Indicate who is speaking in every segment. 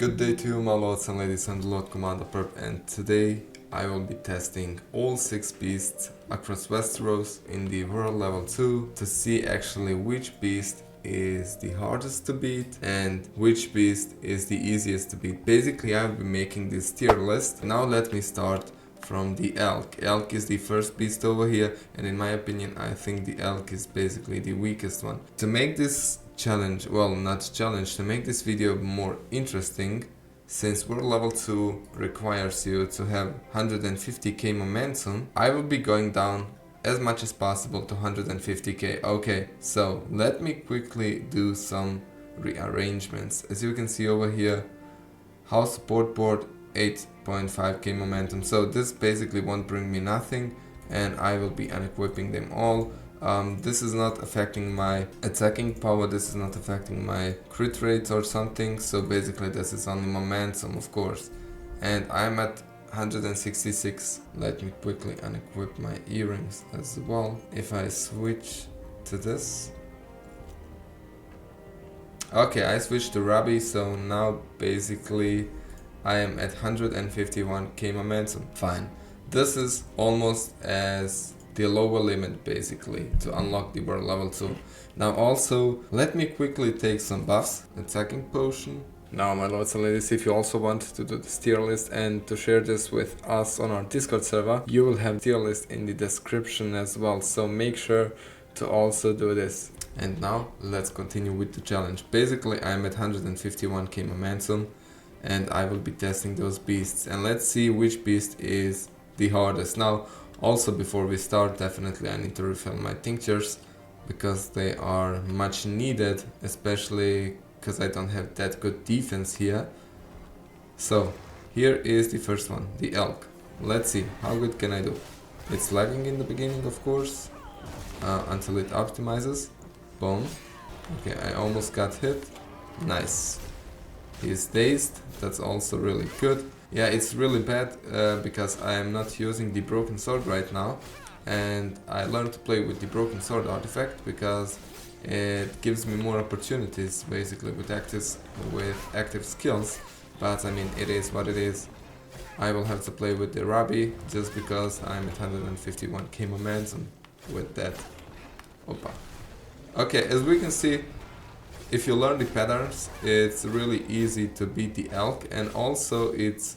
Speaker 1: Good day to you, my lords and ladies, I'm the Lord Commander Pyrpk, and today I will be testing all 6 beasts across Westeros in the world level 2 to see actually which beast is the hardest to beat and which beast is the easiest to beat. Basically, I will be making this tier list. Now let me start from the elk. Elk is the first beast over here, and in my opinion I think the elk is basically the weakest one. To make this challenge, well, not challenge, to make this video more interesting, since world level 2 requires you to have 150k momentum, I will be going down as much as possible to 150k. Okay, so let me quickly do some rearrangements. As you can see over here, house support board 8.5k momentum, so this basically won't bring me nothing, and I will be unequipping them all. This is not affecting my attacking power, this is not affecting my crit rates or something, so basically this is only momentum, of course. And I'm at 166. Let me quickly unequip my earrings as well. If I switch to this, okay, I switched to Rabbi, so now basically I am at 151k momentum. Fine. This is almost as the lower limit basically to unlock the world level 2. Now also let me quickly take some buffs. Attacking potion. Now my lords and ladies, if you also want to do this tier list and to share this with us on our Discord server, you will have tier list in the description as well, so make sure to also do this. And now let's continue with the challenge. Basically I am at 151k momentum and I will be testing those beasts, and let's see which beast is the hardest. Now also, before we start, definitely I need to refill my tinctures because they are much needed, especially because I don't have that good defense here. So here is the first one, the elk. Let's see how good can I do. It's lagging in the beginning, of course, until it optimizes. Boom. Okay, I almost got hit. Nice. He's dazed, that's also really good. Yeah, it's really bad because I am not using the broken sword right now, and I learned to play with the broken sword artifact because it gives me more opportunities basically with active skills, but I mean, it is what it is. I will have to play with the Rabbi just because I'm at 151k momentum with that. Opa. Okay, as we can see, if you learn the patterns, it's really easy to beat the elk, and also it's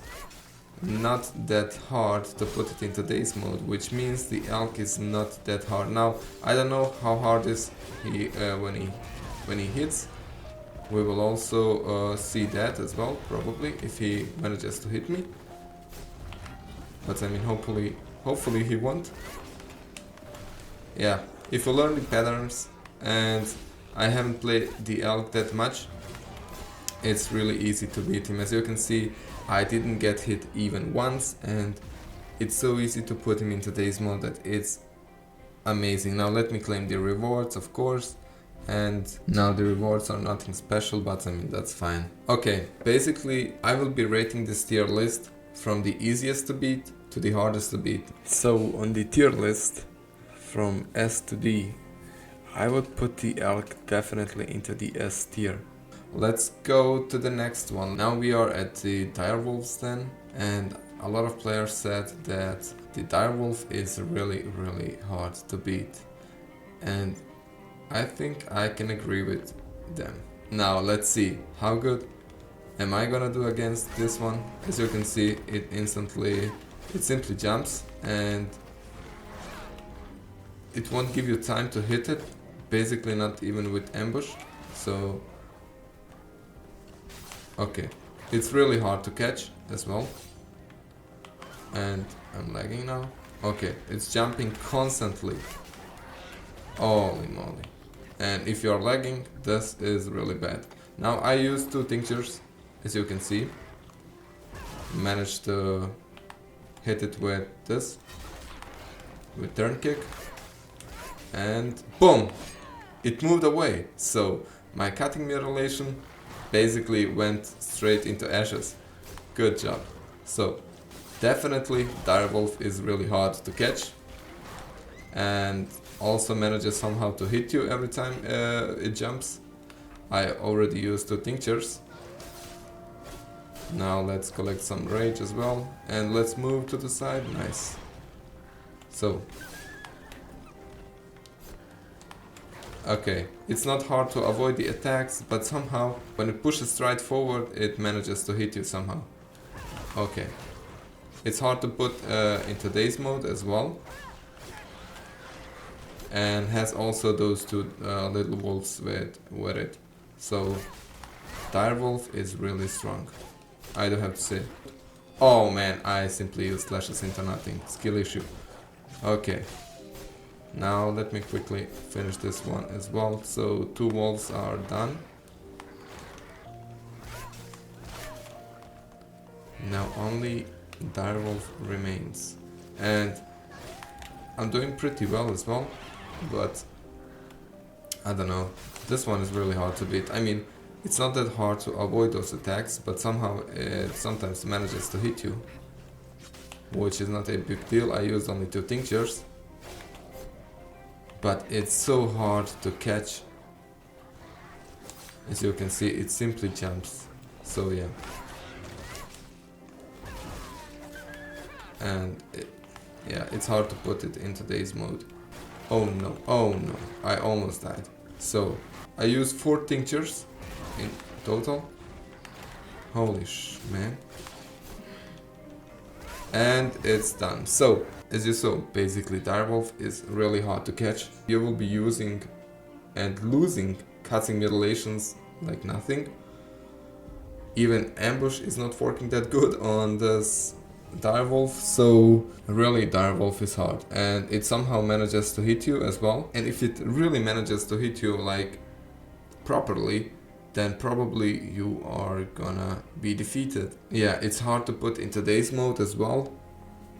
Speaker 1: not that hard to put it in today's mode, which means the elk is not that hard. Now, I don't know how hard is he when he hits. We will also see that as well, probably, if he manages to hit me. But I mean, hopefully he won't. Yeah, if you learn the patterns, and I haven't played the elk that much, it's really easy to beat him. As you can see, I didn't get hit even once, and it's so easy to put him in today's mode that it's amazing. Now let me claim the rewards, of course, and now the rewards are nothing special, but I mean, that's fine. Okay, basically I will be rating this tier list from the easiest to beat to the hardest to beat. So on the tier list from S to D, I would put the elk definitely into the S tier. Let's go to the next one. Now we are at the direwolves then, and a lot of players said that the direwolf is really hard to beat, and I think I can agree with them. Now let's see how good am I gonna do against this one. As you can see, it simply jumps, and it won't give you time to hit it, basically not even with ambush. So okay, it's really hard to catch as well, and I'm lagging now. Okay, it's jumping constantly. Holy moly. And if you're lagging, this is really bad. Now I used 2 tinctures, as you can see. Managed to hit it with this, with turn kick, and boom! It moved away, so my cutting mutilation basically went straight into ashes. Good job. So definitely direwolf is really hard to catch, and also manages somehow to hit you every time it jumps. I already used 2 tinctures, Now let's collect some rage as well. And let's move to the side. Nice. So. Okay, it's not hard to avoid the attacks, but somehow when it pushes straight forward, it manages to hit you somehow. Okay. It's hard to put in today's mode as well. And has also those two little wolves with it. So, direwolf is really strong. I do have to say. Oh man, I simply used slashes into nothing. Skill issue. Okay. Now let me quickly finish this one as well. So 2 wolves are done. Now only direwolf remains. And I'm doing pretty well as well. But I don't know. This one is really hard to beat. I mean, it's not that hard to avoid those attacks, but somehow it sometimes manages to hit you. Which is not a big deal. I used only 2 tinctures. But it's so hard to catch. As you can see, it simply jumps. So yeah. And yeah, it's hard to put it in today's mode. Oh no, oh no, I almost died. So, I used 4 tinctures in total. Holy man. And it's done. So, as you saw, basically direwolf is really hard to catch. You will be using and losing cutting mutilations like nothing. Even ambush is not working that good on this direwolf, so really direwolf is hard. And it somehow manages to hit you as well. And if it really manages to hit you like properly, then probably you are gonna be defeated. Yeah, it's hard to put in today's mode as well.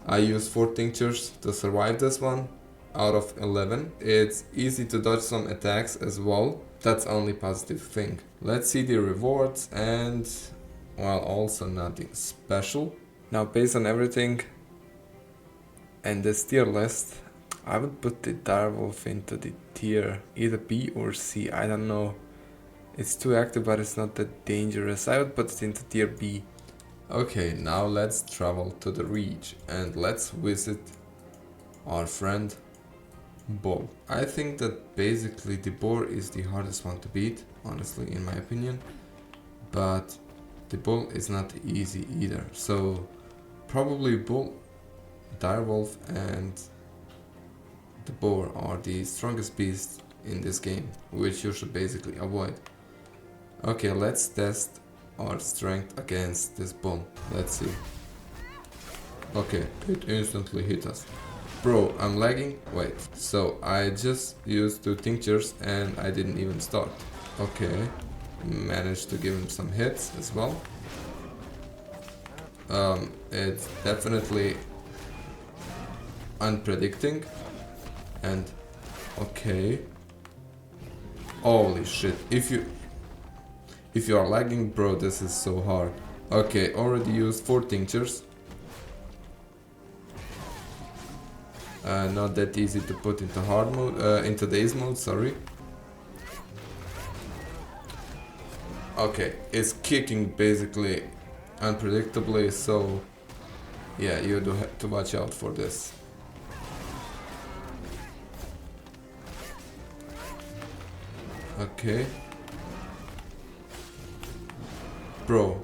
Speaker 1: I used 4 tinctures to survive this one out of 11. It's easy to dodge some attacks as well. That's only positive thing. Let's see the rewards and, well, also nothing special. Now based on everything and this tier list, I would put the direwolf into the tier either B or C. I don't know. It's too active, but it's not that dangerous. I would put it into tier B. Okay, now let's travel to the Reach and let's visit our friend Bull. I think that basically the boar is the hardest one to beat, honestly, in my opinion. But the bull is not easy either. So probably bull, direwolf and the boar are the strongest beasts in this game, which you should basically avoid. Okay, let's test our strength against this bull. Let's see. Okay, it instantly hit us. Bro, I'm lagging. Wait, so I just used 2 tinctures and I didn't even start. Okay, managed to give him some hits as well. It's definitely unpredicting. And okay. Holy shit, if you are lagging, bro, this is so hard. Okay, already used 4 tinctures. Not that easy to put into hard mode, in today's mode, sorry. Okay, it's kicking basically unpredictably, so yeah, you do have to watch out for this. Okay. Bro.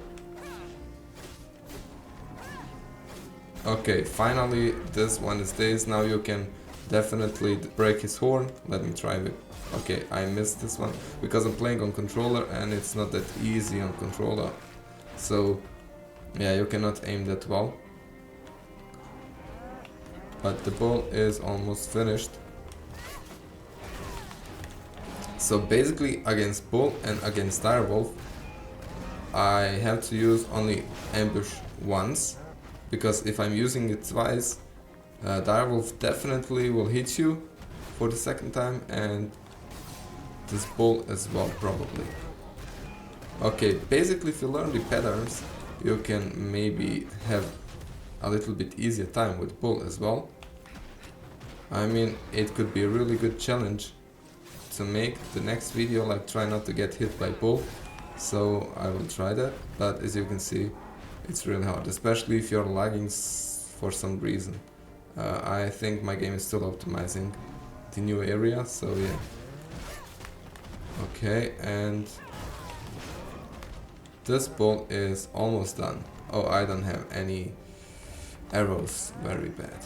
Speaker 1: Okay, finally this one is this. Now you can definitely break his horn. Let me try it. Okay, I missed this one because I'm playing on controller and it's not that easy on controller. So yeah, you cannot aim that well. But the ball is almost finished. So basically against bull and against direwolf, I have to use only ambush once, because if I'm using it twice, direwolf definitely will hit you for the second time, and this bull as well probably. Okay, basically if you learn the patterns, you can maybe have a little bit easier time with bull as well. I mean, it could be a really good challenge to make the next video, like try not to get hit by bull. So I will try that, but as you can see, it's really hard, especially if you're lagging for some reason. I think my game is still optimizing the new area, so yeah. Okay, and this ball is almost done. Oh, I don't have any arrows, very bad.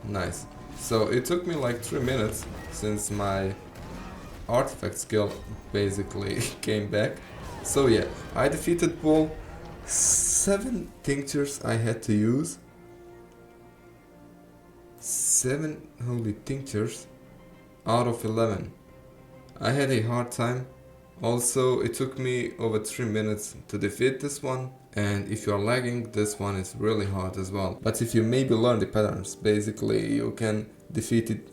Speaker 1: Nice. So it took me like 3 minutes since my artifact skill basically came back. So yeah, I defeated Bull. 7 tinctures I had to use. 7 holy tinctures out of 11. I had a hard time. Also, it took me over 3 minutes to defeat this one. And if you're lagging, this one is really hard as well. But if you maybe learn the patterns, basically you can defeat it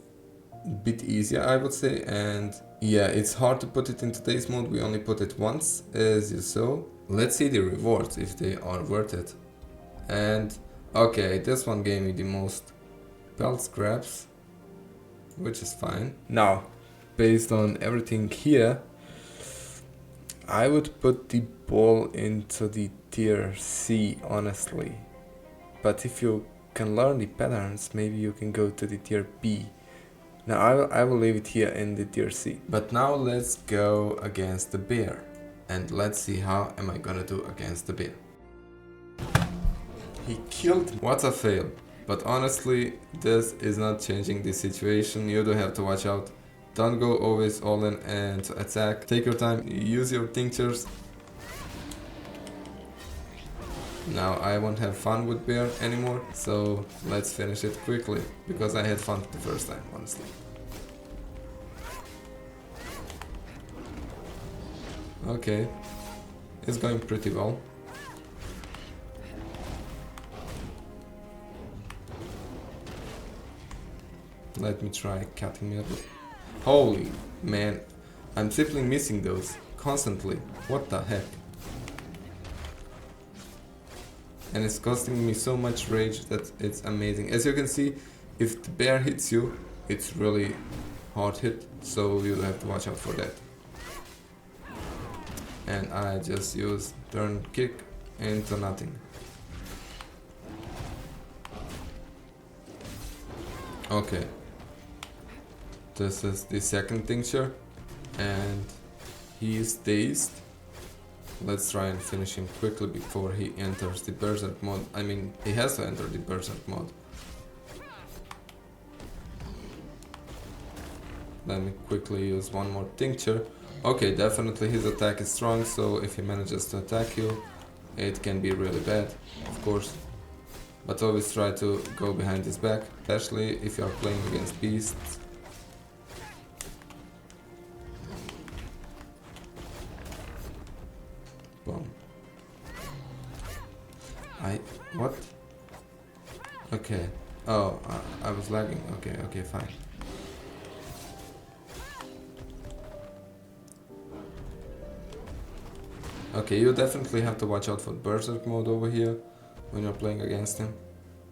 Speaker 1: a bit easier, I would say. And yeah, it's hard to put it in today's mode. We only put it once, as you saw. Let's see the rewards, if they are worth it. And okay, this one gave me the most belt scraps, which is fine. Now, based on everything here, I would put the ball into the tier C, honestly. But if you can learn the patterns, maybe you can go to the tier B. Now I will leave it here in the tier C. But now let's go against the bear. And let's see how am I gonna do against the bear. He killed me. What a fail. But honestly, this is not changing the situation. You do have to watch out. Don't go always all in and attack. Take your time, use your tinctures. Now I won't have fun with bear anymore, so let's finish it quickly, because I had fun the first time, honestly. Okay, it's going pretty well. Let me try cutting me a bit. Holy man, I'm simply missing those constantly. What the heck? And it's costing me so much rage that it's amazing. As you can see, if the bear hits you, it's really hard hit, so you have to watch out for that. And I just use turn kick into nothing. Okay. This is the second tincture, and he is dazed. Let's try and finish him quickly before he enters the berserk mode. I mean, he has to enter the berserk mode. Let me quickly use one more tincture. Okay, definitely his attack is strong, so if he manages to attack you, it can be really bad, of course. But always try to go behind his back, especially if you are playing against beasts. Boom. What? Okay. Oh, I was lagging. Okay, fine. Okay, you definitely have to watch out for berserk mode over here when you're playing against him,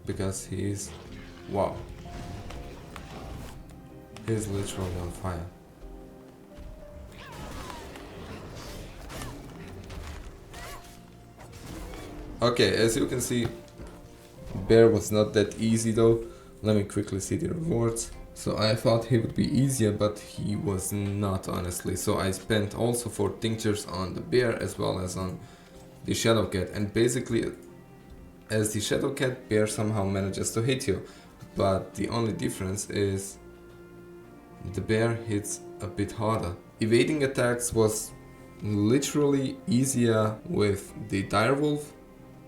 Speaker 1: because he's... wow. He's literally on fire. Okay, as you can see, bear was not that easy though. Let me quickly see the rewards. So I thought he would be easier, but he was not, honestly. So I spent also 4 tinctures on the bear as well as on the shadow cat. And basically, as the shadow cat, bear somehow manages to hit you. But the only difference is the bear hits a bit harder. Evading attacks was literally easier with the direwolf.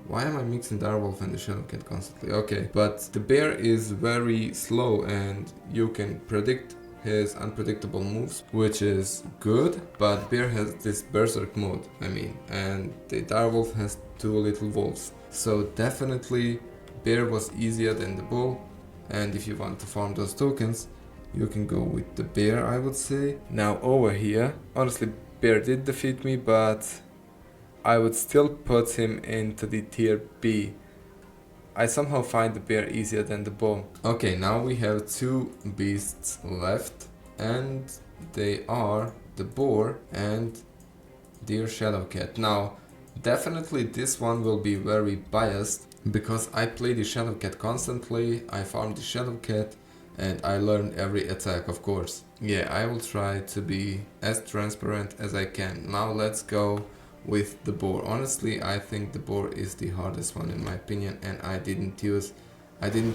Speaker 1: Why am I mixing direwolf and the shadow cat constantly? Okay, but the bear is very slow and you can predict his unpredictable moves, which is good, but bear has this berserk mode, and the direwolf has 2 little wolves. So definitely bear was easier than the bull, and if you want to farm those tokens, you can go with the bear, I would say. Now over here, honestly bear did defeat me, but I would still put him into the tier B. I somehow find the bear easier than the bull. Okay, now we have 2 beasts left, and they are the boar and Dear Shadowcat. Now, definitely this one will be very biased because I play the Shadowcat constantly, I farm the Shadowcat, and I learned every attack, of course. Yeah, I will try to be as transparent as I can. Now let's go with the boar. Honestly, I think the boar is the hardest one in my opinion, and I didn't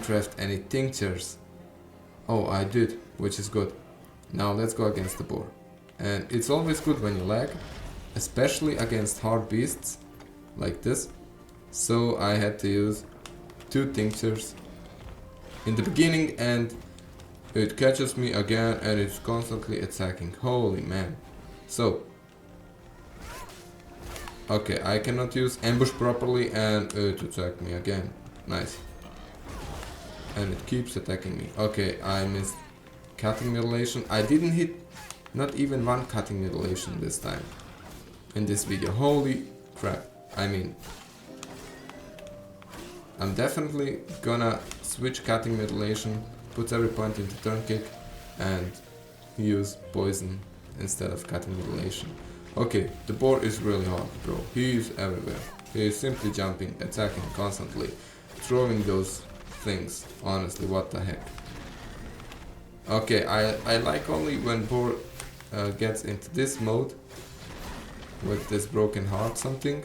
Speaker 1: craft any tinctures. Oh, I did, which is good. Now let's go against the boar. And it's always good when you lag, especially against hard beasts like this. So I had to use 2 tinctures in the beginning, and it catches me again and it's constantly attacking. Holy man. So okay, I cannot use ambush properly and it attacked me again. Nice. And it keeps attacking me. Okay, I missed cutting mutilation. I didn't hit not even one cutting mutilation this time in this video. Holy crap. I mean, I'm definitely gonna switch cutting mutilation, put every point into turn kick, and use poison instead of cutting mutilation. Okay, the boar is really hard, bro. He is everywhere. He is simply jumping, attacking constantly, throwing those things. Honestly, what the heck. Okay, I like only when boar gets into this mode with this broken heart something.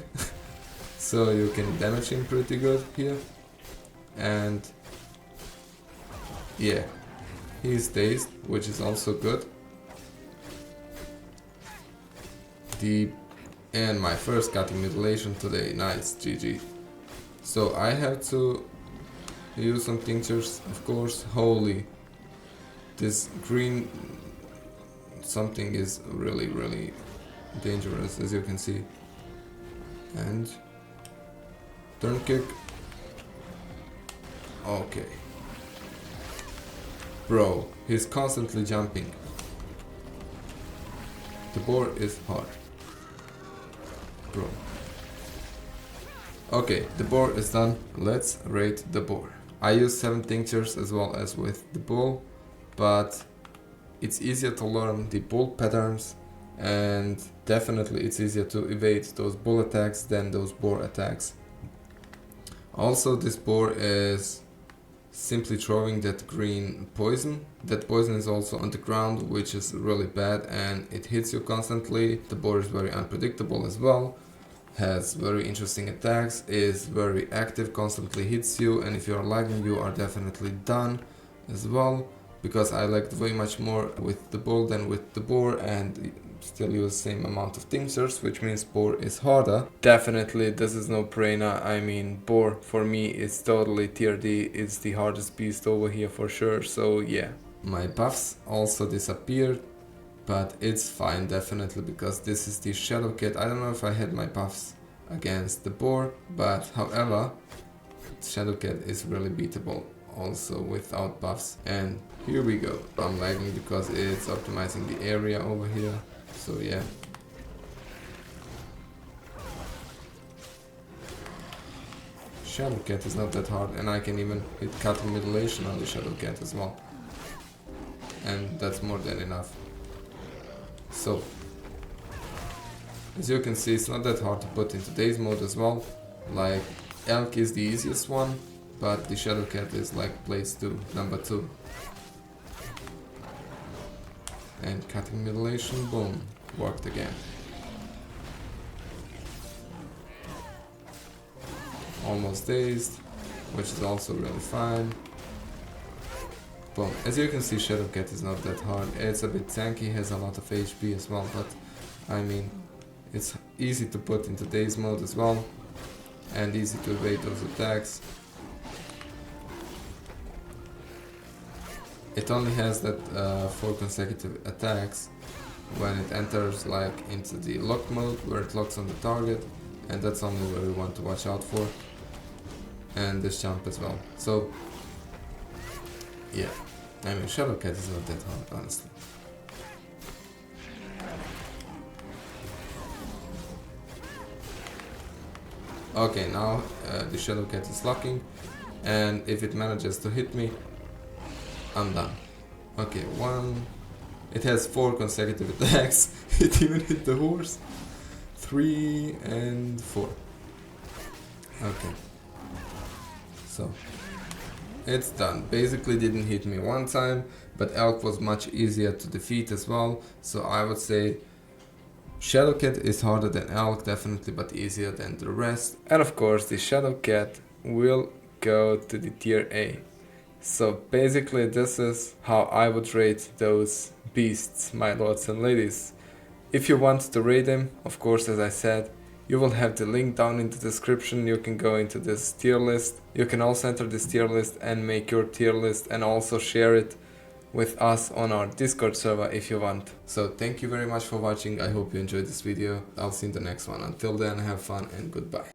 Speaker 1: So you can damage him pretty good here. And yeah, he's dazed, which is also good. And my first cutting mutilation today. Nice, GG. So I have to use some tinctures, of course. Holy, this green something is really dangerous, as you can see. And turn kick. Okay. Bro, he's constantly jumping. The boar is hard. Bro. Okay, the boar is done. Let's rate the boar. I use 7 tinctures as well as with the bull, but it's easier to learn the bull patterns, and definitely it's easier to evade those bull attacks than those boar attacks. Also, this boar is simply throwing that green poison. That poison is also on the ground, which is really bad, and it hits you constantly. The boar is very unpredictable as well, has very interesting attacks, is very active, constantly hits you, and if you are lagging you are definitely done as well, because I lagged way much more with the bull than with the boar and still use same amount of tinctures, which means boar is harder. Definitely this is no brainer. I mean, boar for me is totally tier D. It's the hardest beast over here for sure. So yeah, my buffs also disappeared, but it's fine definitely because this is the Shadowcat. I don't know if I had my buffs against the boar, but however, Shadowcat is really beatable also without buffs. And here we go. I'm lagging because it's optimizing the area over here. So yeah. Shadowcat is not that hard, and I can even hit cutting mutilation on the Shadowcat as well. And that's more than enough. So, as you can see, it's not that hard to put in today's mode as well. Like, Elk is the easiest one, but the Shadowcat is like place 2, number 2. And cutting mutilation, boom, worked again. Almost dazed, which is also really fine. Boom. As you can see, Shadowcat is not that hard. It's a bit tanky, has a lot of HP as well, but I mean, it's easy to put in today's mode as well, and easy to evade those attacks. It only has that 4 consecutive attacks when it enters like into the lock mode, where it locks on the target, and that's only where we want to watch out for. And this jump as well. So yeah, I mean, Shadowcat is not that hard, honestly. Okay, now the Shadowcat is locking, and if it manages to hit me, I'm done. Okay, 1. It has 4 consecutive attacks. It even hit the horse. 3 and 4. Okay. So, it's done. Basically didn't hit me one time, but elk was much easier to defeat as well. So I would say Shadowcat is harder than elk, definitely, but easier than the rest. And of course, the Shadowcat will go to the tier A. So basically, this is how I would rate those beasts, my lords and ladies. If you want to rate them, of course, as I said, you will have the link down in the description. You can go into this tier list. You can also enter this tier list and make your tier list and also share it with us on our Discord server if you want. So thank you very much for watching. I hope you enjoyed this video. I'll see you in the next one. Until then, have fun and goodbye.